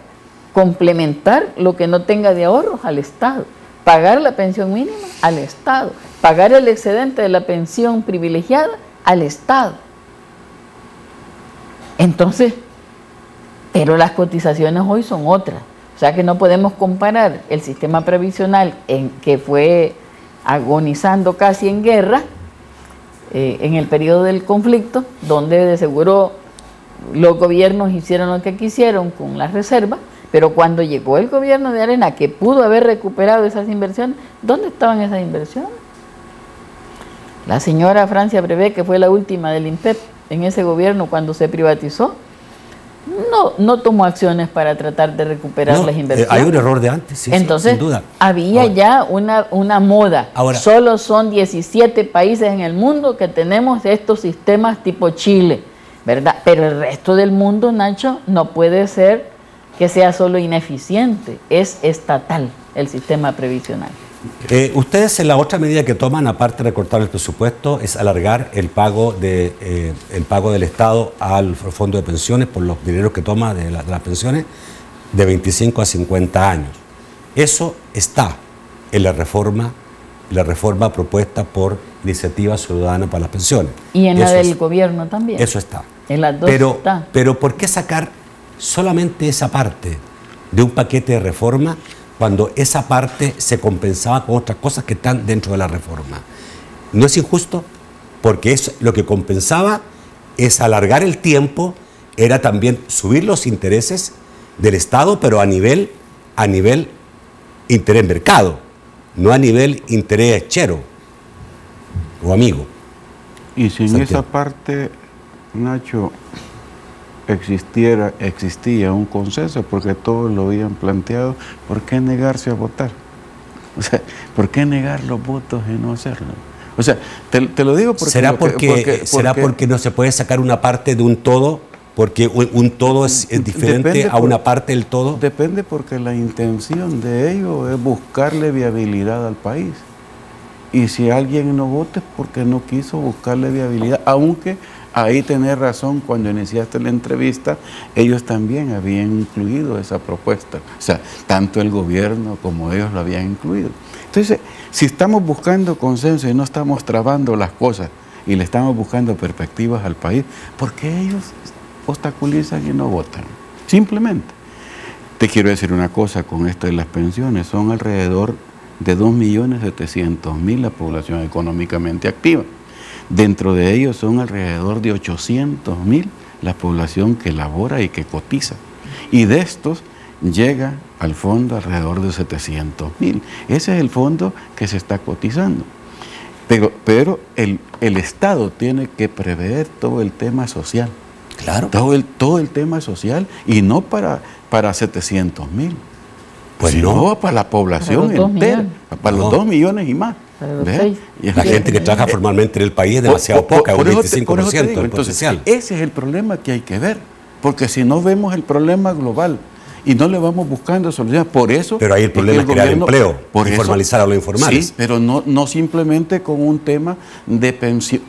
E: complementar lo que no tenga de ahorros al Estado, pagar la pensión mínima al Estado, pagar el excedente de la pensión privilegiada al Estado. Entonces, pero las cotizaciones hoy son otras. O sea que no podemos comparar el sistema previsional que fue agonizando casi en guerra, en el periodo del conflicto, donde de seguro los gobiernos hicieron lo que quisieron con las reservas, pero cuando llegó el gobierno de Arena, que pudo haber recuperado esas inversiones, ¿dónde estaban esas inversiones? La señora Francia Brevet, que fue la última del INPEP en ese gobierno cuando se privatizó, no tomó acciones para tratar de recuperar las inversiones.
D: Hay un error de antes, sí.
E: Entonces,
D: sin duda.
E: Había ya una moda. Ahora, solo son 17 países en el mundo que tenemos estos sistemas tipo Chile, ¿verdad? Pero el resto del mundo, Nacho, no puede ser que sea solo ineficiente, es estatal el sistema previsional.
D: Ustedes en la otra medida que toman, aparte de recortar el presupuesto, es alargar el pago del Estado al fondo de pensiones por los dineros que toma de las pensiones de 25 a 50 años. Eso está en la reforma propuesta por Iniciativa Ciudadana para las Pensiones.
E: Y en la del gobierno también.
D: Eso está.
E: En las dos está.
D: Pero ¿por qué sacar solamente esa parte de un paquete de reforma cuando esa parte se compensaba con otras cosas que están dentro de la reforma? ¿No es injusto? Porque lo que compensaba es alargar el tiempo, era también subir los intereses del Estado, pero a nivel interés mercado. no a nivel interésero o amigo.
F: Y si en
D: Santiago.
F: esa parte, Nacho, existía un consenso, porque todos lo habían planteado, ¿por qué negarse a votar? O sea, ¿por qué negar los votos y no hacerlo? O sea, te lo digo porque...
D: ¿Será porque no se puede sacar una parte de un todo? Porque un todo es diferente a una parte del todo.
F: Depende, porque la intención de ello es buscarle viabilidad al país. Y si alguien no vota es porque no quiso buscarle viabilidad, aunque ahí tenés razón, cuando iniciaste la entrevista, ellos también habían incluido esa propuesta. O sea, tanto el gobierno como ellos lo habían incluido. Entonces, si estamos buscando consenso y no estamos trabando las cosas y le estamos buscando perspectivas al país, ¿por qué ellos obstaculizan y no votan? Simplemente. Te quiero decir una cosa con esto de las pensiones. Son alrededor de 2.700.000 la población económicamente activa. Dentro de ellos son alrededor de 800.000 la población que labora y que cotiza. Y de estos llega al fondo alrededor de 700.000. Ese es el fondo que se está cotizando. Pero el Estado tiene que prever todo el tema social.
D: Claro.
F: Todo el tema social, y no para 700.000.
D: Pues
F: sino
D: no,
F: para la población entera, para los 2 millones y más.
D: La gente que trabaja formalmente en el país es demasiado poca, un 25% del potencial.
F: Ese es el problema que hay que ver, porque si no vemos el problema global y no le vamos buscando soluciones, por eso...
D: Pero ahí el problema es crear empleo, formalizar a los informales.
F: Sí, pero no simplemente con un tema de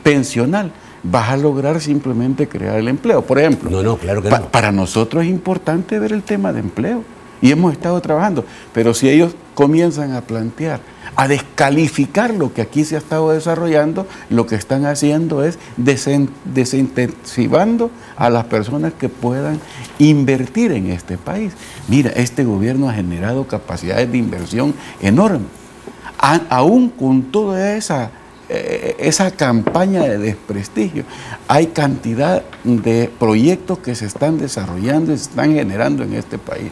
F: pensional. Vas a lograr simplemente crear el empleo. Por ejemplo,
D: claro que no.
F: Para nosotros es importante ver el tema de empleo. Y hemos estado trabajando, pero si ellos comienzan a plantear, a descalificar lo que aquí se ha estado desarrollando, lo que están haciendo es desincentivando a las personas que puedan invertir en este país. Mira, este gobierno ha generado capacidades de inversión enormes. Aún con toda esa campaña de desprestigio, hay cantidad de proyectos que se están desarrollando y se están generando en este país.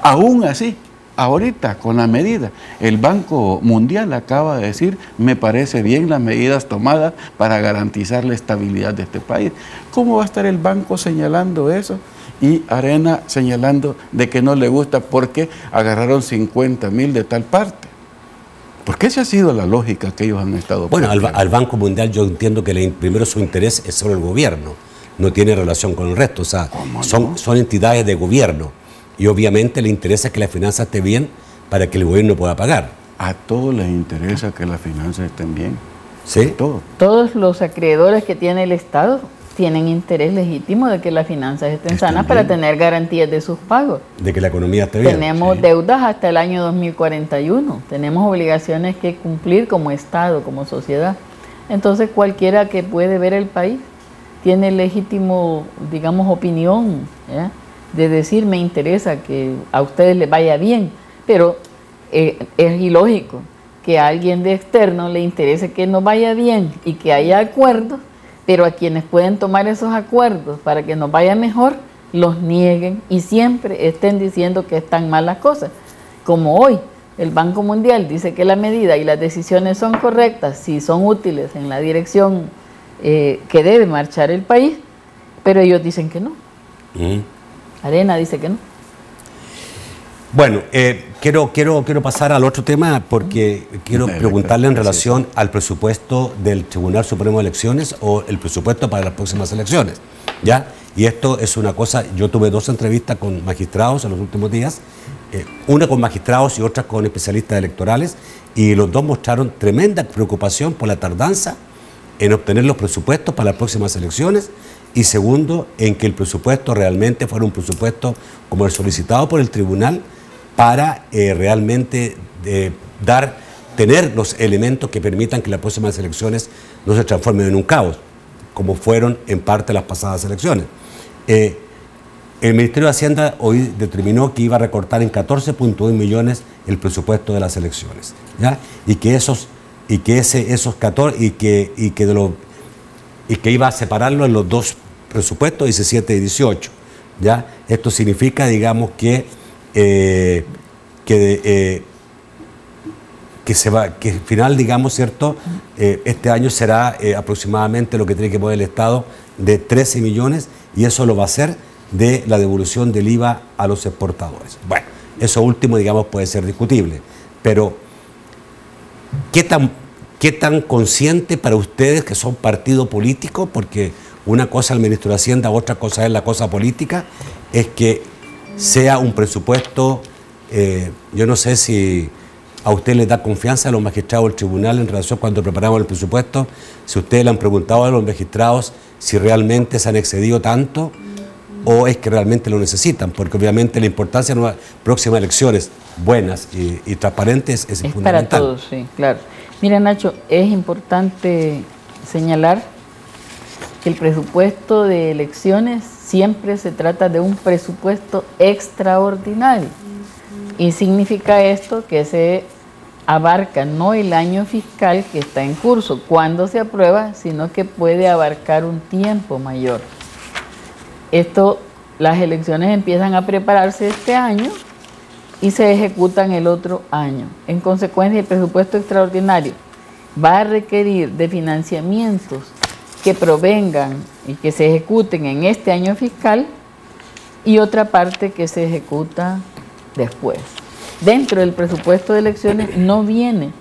F: Aún así, ahorita con la medida, el Banco Mundial acaba de decir, me parece bien las medidas tomadas para garantizar la estabilidad de este país. ¿Cómo va a estar el banco señalando eso? Y Arena señalando de que no le gusta porque agarraron 50.000 de tal parte. Porque esa ha sido la lógica que ellos han estado...
D: Bueno, al Banco Mundial yo entiendo que primero su interés es sobre el gobierno, no tiene relación con el resto, o sea, son entidades de gobierno. Y obviamente le interesa que la finanza esté bien para que el gobierno pueda pagar.
F: A todos les interesa que las finanzas estén bien.
D: ¿Sí?
E: Todos los acreedores que tiene el Estado tienen interés legítimo de que las finanzas estén sanas para tener garantías de sus pagos.
D: De que la economía esté bien.
E: Tenemos deudas hasta el año 2041. Tenemos obligaciones que cumplir como Estado, como sociedad. Entonces cualquiera que puede ver el país tiene legítimo, digamos, opinión, ¿ya?, de decir, me interesa que a ustedes les vaya bien, pero es ilógico que a alguien de externo le interese que nos vaya bien y que haya acuerdos, pero a quienes pueden tomar esos acuerdos para que nos vaya mejor, los nieguen y siempre estén diciendo que están mal las cosas. Como hoy, el Banco Mundial dice que la medida y las decisiones son correctas, si son útiles en la dirección que debe marchar el país, pero ellos dicen que no. Arena dice que no.
D: Bueno, quiero pasar al otro tema porque quiero preguntarle en relación al presupuesto del Tribunal Supremo de Elecciones o el presupuesto para las próximas elecciones, ¿ya? Y esto es una cosa, yo tuve 2 entrevistas con magistrados en los últimos días, una con magistrados y otra con especialistas electorales, y los dos mostraron tremenda preocupación por la tardanza en obtener los presupuestos para las próximas elecciones, y segundo, en que el presupuesto realmente fuera un presupuesto como el solicitado por el tribunal para realmente tener los elementos que permitan que las próximas elecciones no se transformen en un caos, como fueron en parte las pasadas elecciones. El Ministerio de Hacienda hoy determinó que iba a recortar en 14.1 millones el presupuesto de las elecciones, ¿ya? Y que iba a separarlo en los 2 presupuestos, 17 y 18. ¿Ya? Esto significa, digamos, que que al final, digamos, ¿cierto? Este año será aproximadamente lo que tiene que poner el Estado de 13 millones y eso lo va a hacer de la devolución del IVA a los exportadores. Bueno, eso último, digamos, puede ser discutible, pero ¿qué tan consciente para ustedes que son partido político? Porque una cosa es el ministro de Hacienda, otra cosa es la cosa política, es que sea un presupuesto, yo no sé si a usted les da confianza a los magistrados del tribunal en relación cuando preparamos el presupuesto, si ustedes le han preguntado a los magistrados si realmente se han excedido tanto o es que realmente lo necesitan, porque obviamente la importancia de las próximas elecciones buenas y transparentes es fundamental.
E: Para todos, sí, claro. Mira, Nacho, es importante señalar que el presupuesto de elecciones siempre se trata de un presupuesto extraordinario. Y significa esto que se abarca no el año fiscal que está en curso cuando se aprueba, sino que puede abarcar un tiempo mayor. Las elecciones empiezan a prepararse este año y se ejecutan el otro año. En consecuencia, el presupuesto extraordinario va a requerir de financiamientos que provengan y que se ejecuten en este año fiscal y otra parte que se ejecuta después. Dentro del presupuesto de elecciones no viene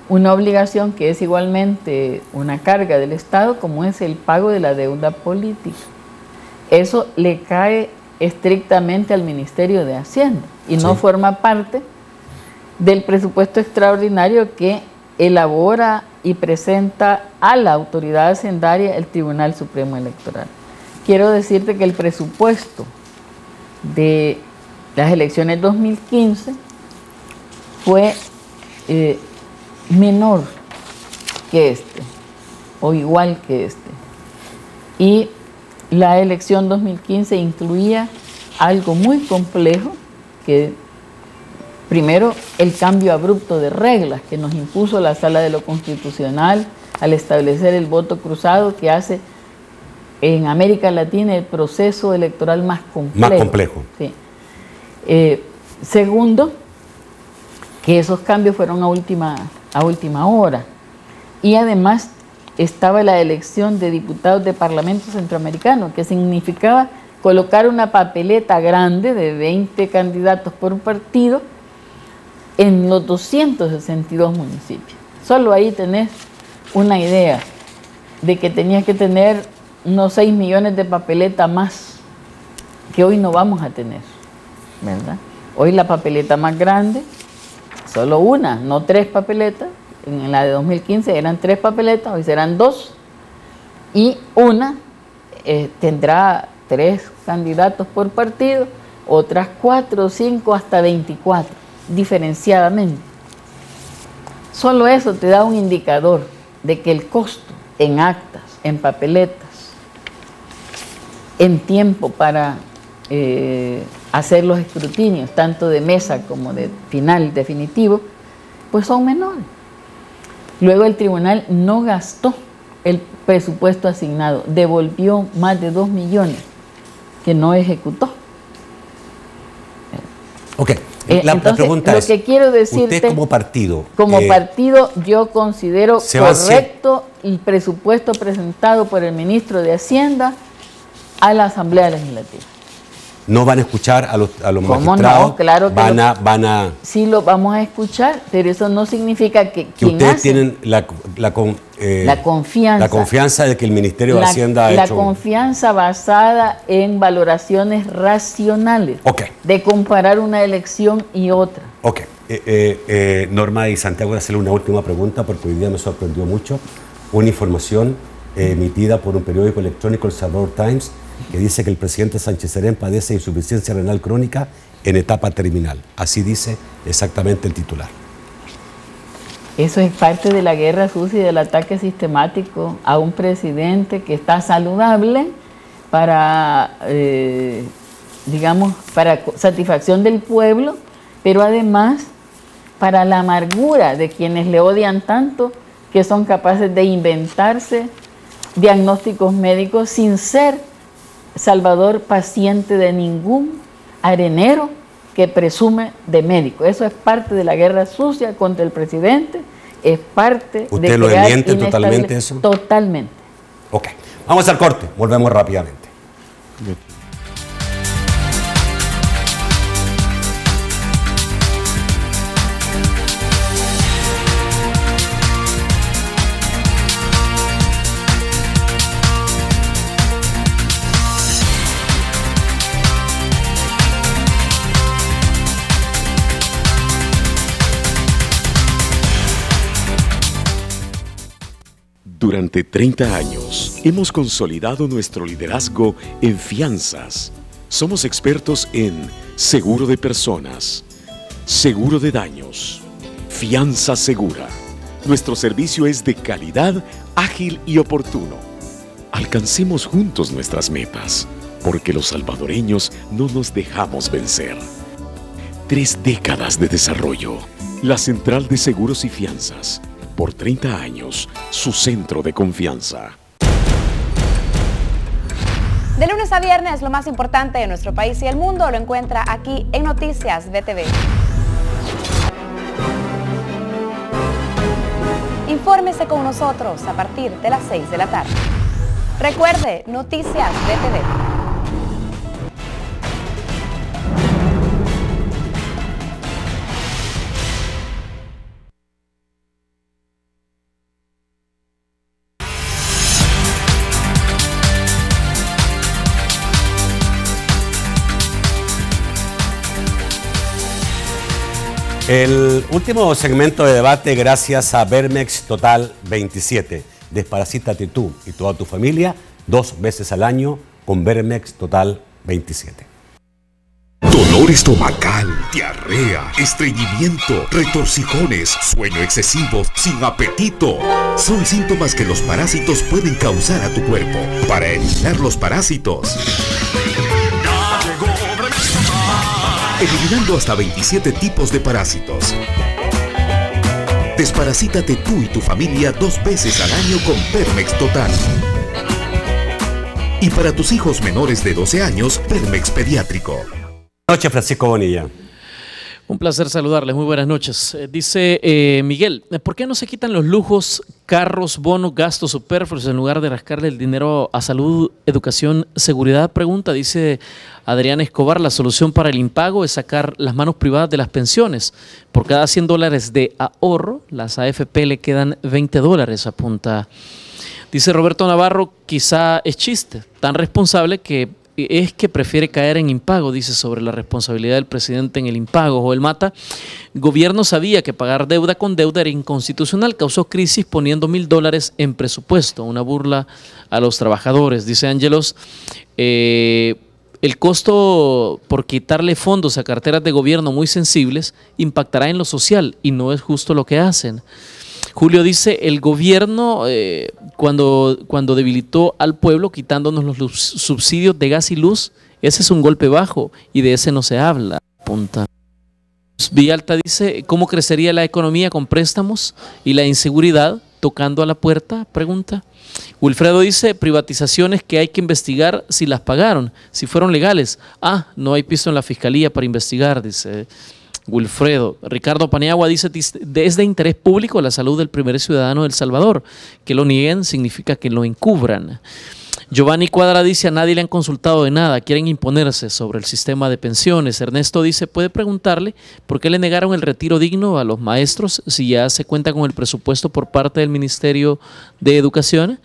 E: una obligación que es igualmente una carga del Estado, como es el pago de la deuda política. Eso le cae estrictamente al Ministerio de Hacienda y no forma parte del presupuesto extraordinario que elabora y presenta a la autoridad hacendaria el Tribunal Supremo Electoral. Quiero decirte que el presupuesto de las elecciones 2015 fue menor que este, o igual que este. Y la elección 2015 incluía algo muy complejo, que primero el cambio abrupto de reglas que nos impuso la Sala de lo Constitucional al establecer el voto cruzado, que hace en América Latina el proceso electoral más complejo.
D: Más complejo.
E: Sí. Segundo, que esos cambios fueron a última hora. Y además estaba la elección de diputados de Parlamento Centroamericano, que significaba colocar una papeleta grande de 20 candidatos por partido en los 262 municipios. Solo ahí tenés una idea de que tenías que tener unos 6 millones de papeletas más que hoy no vamos a tener, ¿verdad? Hoy la papeleta más grande, solo una, no 3 papeletas. En la de 2015 eran 3 papeletas, hoy serán 2. Y una tendrá 3 candidatos por partido, otras 4, 5, hasta 24, diferenciadamente. Solo eso te da un indicador de que el costo en actas, en papeletas, en tiempo para hacer los escrutinios, tanto de mesa como de final definitivo, pues son menores. Luego el tribunal no gastó el presupuesto asignado, devolvió más de 2 millones que no ejecutó.
D: Ok,
E: entonces,
D: pregunta
E: lo
D: es,
E: que quiero decirte,
D: usted como partido...
E: Como partido yo considero correcto el presupuesto presentado por el ministro de Hacienda a la Asamblea Legislativa.
D: ¿No van a escuchar a los magistrados?
E: No, claro que
D: van a...
E: Sí lo vamos a escuchar, pero eso no significa que
D: ustedes tienen la confianza de que el Ministerio de Hacienda ha hecho...
E: La confianza basada en valoraciones racionales, de comparar una elección y otra.
D: Ok. Norma y Santiago, voy a hacerle una última pregunta porque hoy día me sorprendió mucho. Una información emitida por un periódico electrónico, el Salvador Times, que dice que el presidente Sánchez Serén padece insuficiencia renal crónica en etapa terminal. Así dice exactamente el titular.
E: Eso es parte de la guerra sucia y del ataque sistemático a un presidente que está saludable para, digamos, para satisfacción del pueblo, pero además para la amargura de quienes le odian tanto que son capaces de inventarse diagnósticos médicos sin ser Salvador paciente de ningún arenero que presume de médico. Eso es parte de la guerra sucia contra el presidente, es parte de...
D: ¿Usted lo desmiente totalmente eso?
E: Totalmente.
D: Ok, vamos al corte, volvemos rápidamente.
B: Durante 30 años hemos consolidado nuestro liderazgo en fianzas. Somos expertos en seguro de personas, seguro de daños, fianza segura. Nuestro servicio es de calidad, ágil y oportuno. Alcancemos juntos nuestras metas, porque los salvadoreños no nos dejamos vencer. 3 décadas de desarrollo. La Central de Seguros y Fianzas. Por 30 años, su centro de confianza.
J: De lunes a viernes, lo más importante de nuestro país y el mundo lo encuentra aquí en Noticias VTV. Infórmese con nosotros a partir de las 6 de la tarde. Recuerde, Noticias VTV.
D: El último segmento de debate gracias a Vermex Total 27. Desparasítate tú y toda tu familia 2 veces al año con Vermex Total 27.
H: Dolor estomacal, diarrea, estreñimiento, retorcijones, sueño excesivo, sin apetito. Son síntomas que los parásitos pueden causar a tu cuerpo. Para eliminar los parásitos, eliminando hasta 27 tipos de parásitos. Desparasítate tú y tu familia 2 veces al año con Vermex Total. Y para tus hijos menores de 12 años, Vermex Pediátrico.
D: Buenas noches, Francisco Bonilla.
K: Un placer saludarles, muy buenas noches. Dice Miguel, ¿por qué no se quitan los lujos, carros, bonos, gastos superfluos en lugar de rascarle el dinero a salud, educación, seguridad? Pregunta, dice Adrián Escobar, la solución para el impago es sacar las manos privadas de las pensiones. Por cada $100 de ahorro, las AFP le quedan $20, apunta. Dice Roberto Navarro, quizá es chiste, tan responsable que es que prefiere caer en impago, dice sobre la responsabilidad del presidente en el impago. Joel Mata, gobierno sabía que pagar deuda con deuda era inconstitucional, causó crisis poniendo $1,000 en presupuesto, una burla a los trabajadores. Dice Ángelos, el costo por quitarle fondos a carteras de gobierno muy sensibles impactará en lo social y no es justo lo que hacen. Julio dice, el gobierno cuando debilitó al pueblo quitándonos los subsidios de gas y luz, ese es un golpe bajo y de ese no se habla. Punta. Villalta dice, ¿cómo crecería la economía con préstamos y la inseguridad tocando a la puerta? Pregunta. Wilfredo dice, privatizaciones que hay que investigar si las pagaron, si fueron legales. No hay piso en la fiscalía para investigar, dice Wilfredo. Ricardo Paniagua dice, es de interés público la salud del primer ciudadano de El Salvador. Que lo nieguen significa que lo encubran. Giovanni Cuadra dice, a nadie le han consultado de nada, quieren imponerse sobre el sistema de pensiones. Ernesto dice, puede preguntarle por qué le negaron el retiro digno a los maestros si ya se cuenta con el presupuesto por parte del Ministerio de Educación.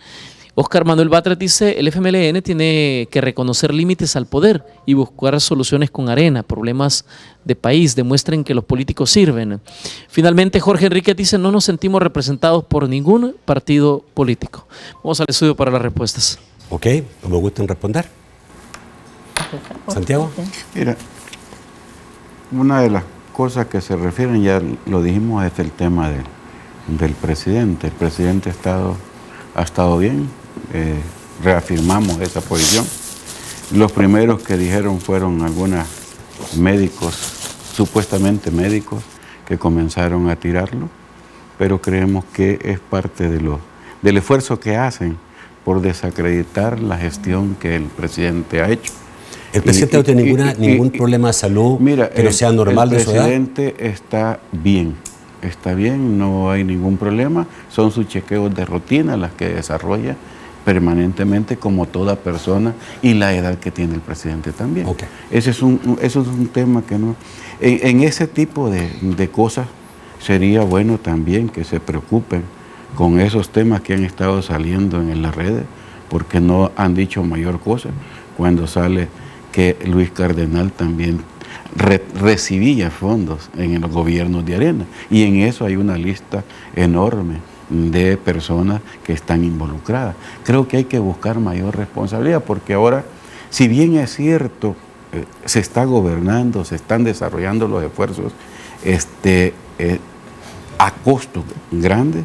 K: Oscar Manuel Batres dice, el FMLN tiene que reconocer límites al poder y buscar soluciones con arena, problemas de país, demuestren que los políticos sirven. Finalmente, Jorge Enrique dice, no nos sentimos representados por ningún partido político. Vamos al estudio para las respuestas.
D: Ok, ¿me gustan responder? Santiago.
F: Mira, una de las cosas que se refieren, ya lo dijimos, es el tema del presidente. El presidente ha estado bien. Reafirmamos esa posición. Los primeros que dijeron fueron algunos médicos, supuestamente médicos, que comenzaron a tirarlo, pero creemos que es parte del esfuerzo que hacen por desacreditar la gestión que el presidente ha hecho.
D: ¿El presidente no tiene ningún problema de salud que no sea normal de su edad?
F: El presidente está bien, no hay ningún problema. Son sus chequeos de rutina las que desarrolla permanentemente como toda persona y la edad que tiene el presidente también. Okay. Eso es un tema que no... En ese tipo de cosas sería bueno también que se preocupen con esos temas que han estado saliendo en las redes, porque no han dicho mayor cosa cuando sale que Luis Cardenal también recibía fondos en los gobiernos de Arena, y en eso hay una lista enorme de personas que están involucradas. Creo que hay que buscar mayor responsabilidad, porque ahora, si bien es cierto, se está gobernando, se están desarrollando los esfuerzos a costo grande,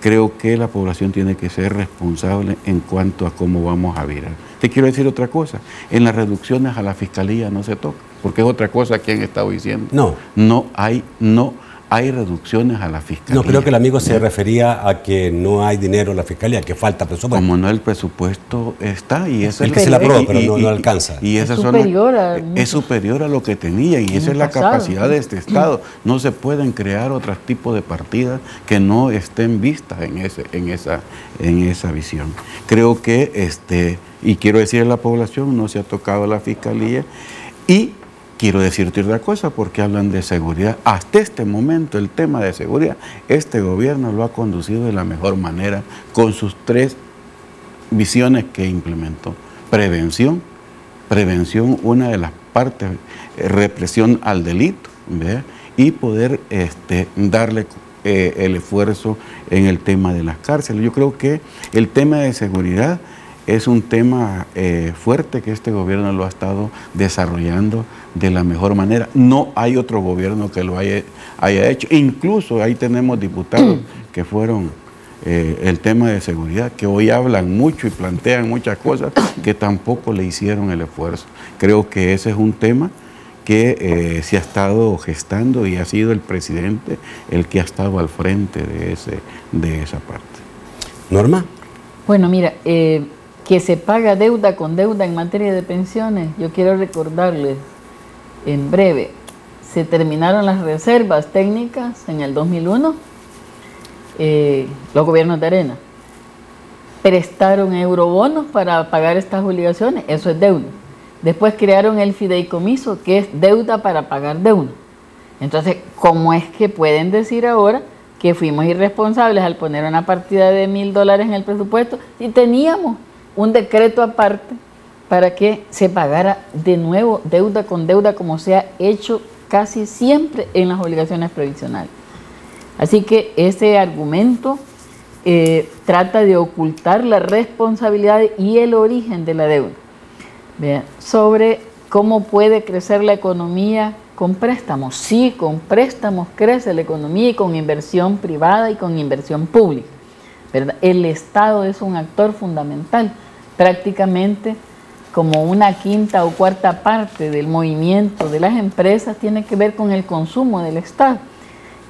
F: creo que la población tiene que ser responsable en cuanto a cómo vamos a virar. Te quiero decir otra cosa, en las reducciones a la fiscalía no se toca, porque es otra cosa que han estado diciendo. No hay reducciones a la fiscalía.
D: No, creo que el amigo se refería a que no hay dinero en la fiscalía, que falta presupuesto.
F: Como no, el presupuesto está y eso
D: es el que se le aprobó, pero no alcanza.
F: Y esa es superior a lo que tenía, y esa es la capacidad de este Estado. No se pueden crear otros tipos de partidas que no estén vistas en esa visión. Creo que, y quiero decirle a la población, no se ha tocado la fiscalía, y quiero decirte otra cosa, porque hablan de seguridad. Hasta este momento el tema de seguridad, este gobierno lo ha conducido de la mejor manera con sus 3 visiones que implementó. Prevención, una de las partes, represión al delito, ¿verdad? Y poder darle el esfuerzo en el tema de las cárceles. Yo creo que el tema de seguridad es un tema fuerte que este gobierno lo ha estado desarrollando de la mejor manera. No hay otro gobierno que lo haya hecho. Incluso ahí tenemos diputados que fueron el tema de seguridad, que hoy hablan mucho y plantean muchas cosas que tampoco le hicieron el esfuerzo. Creo que ese es un tema que se ha estado gestando, y ha sido el presidente el que ha estado al frente de esa parte.
D: Norma.
E: Bueno, mira, que se paga deuda con deuda en materia de pensiones, yo quiero recordarles en breve, se terminaron las reservas técnicas en el 2001, los gobiernos de Arena prestaron eurobonos para pagar estas obligaciones, eso es deuda. Después crearon el fideicomiso, que es deuda para pagar deuda. Entonces, ¿cómo es que pueden decir ahora que fuimos irresponsables al poner una partida de $1,000 en el presupuesto y teníamos un decreto aparte para que se pagara de nuevo deuda con deuda, como se ha hecho casi siempre en las obligaciones previsionales? Así que ese argumento trata de ocultar la responsabilidad y el origen de la deuda. Vean, sobre cómo puede crecer la economía con préstamos. Sí, con préstamos crece la economía, y con inversión privada y con inversión pública, ¿verdad? El Estado es un actor fundamental. Prácticamente como una quinta o cuarta parte del movimiento de las empresas tiene que ver con el consumo del Estado.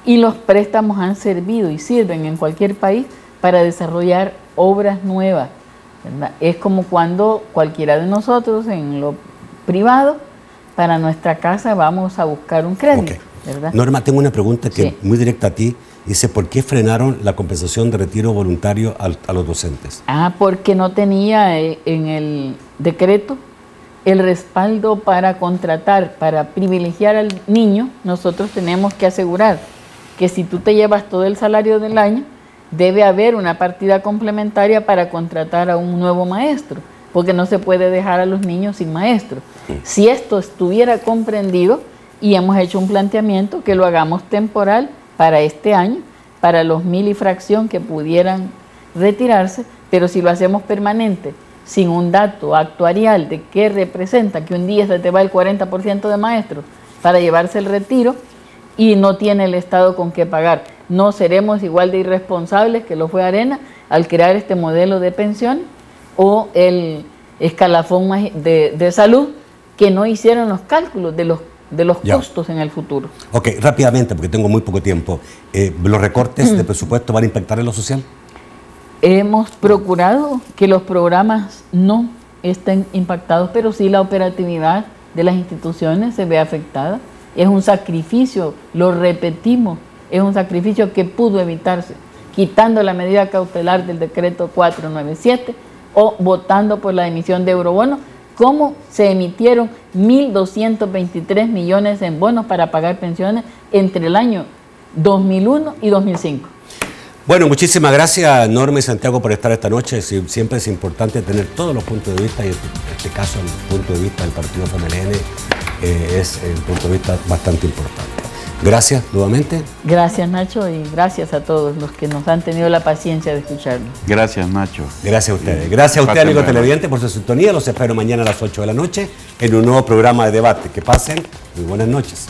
E: Y los préstamos han servido y sirven en cualquier país para desarrollar obras nuevas, ¿verdad? Es como cuando cualquiera de nosotros en lo privado, para nuestra casa, vamos a buscar un crédito, ¿verdad?
D: Norma, tengo una pregunta que muy directa a ti. Dice, ¿por qué frenaron la compensación de retiro voluntario a los docentes?
E: Porque no tenía en el decreto el respaldo para contratar, para privilegiar al niño. Nosotros tenemos que asegurar que si tú te llevas todo el salario del año, debe haber una partida complementaria para contratar a un nuevo maestro, porque no se puede dejar a los niños sin maestro. Si esto estuviera comprendido, y hemos hecho un planteamiento que lo hagamos temporal para este año, para los 1,000 y fracción que pudieran retirarse, pero si lo hacemos permanente, sin un dato actuarial de qué representa que un día se te va el 40% de maestros para llevarse el retiro y no tiene el Estado con qué pagar, no seremos igual de irresponsables que lo fue Arena al crear este modelo de pensión, o el escalafón de salud, que no hicieron los cálculos de los costos en el futuro.
D: Ok, rápidamente, porque tengo muy poco tiempo. ¿Los recortes de presupuesto van a impactar en lo social?
E: Hemos procurado que los programas no estén impactados, pero sí la operatividad de las instituciones se ve afectada. Es un sacrificio, lo repetimos, es un sacrificio que pudo evitarse quitando la medida cautelar del decreto 497 o votando por la emisión de eurobonos, como se emitieron 1.223 millones en bonos para pagar pensiones entre el año 2001 y 2005.
D: Bueno, muchísimas gracias Norma y Santiago por estar esta noche. Siempre es importante tener todos los puntos de vista y en este caso el punto de vista del partido FMLN es el punto de vista bastante importante. Gracias nuevamente.
E: Gracias Nacho y gracias a todos los que nos han tenido la paciencia de escucharnos.
F: Gracias Nacho.
D: Gracias a ustedes. Gracias a usted, amigo televidente, por su sintonía. Los espero mañana a las 8 de la noche en un nuevo programa de debate. Que pasen muy buenas noches.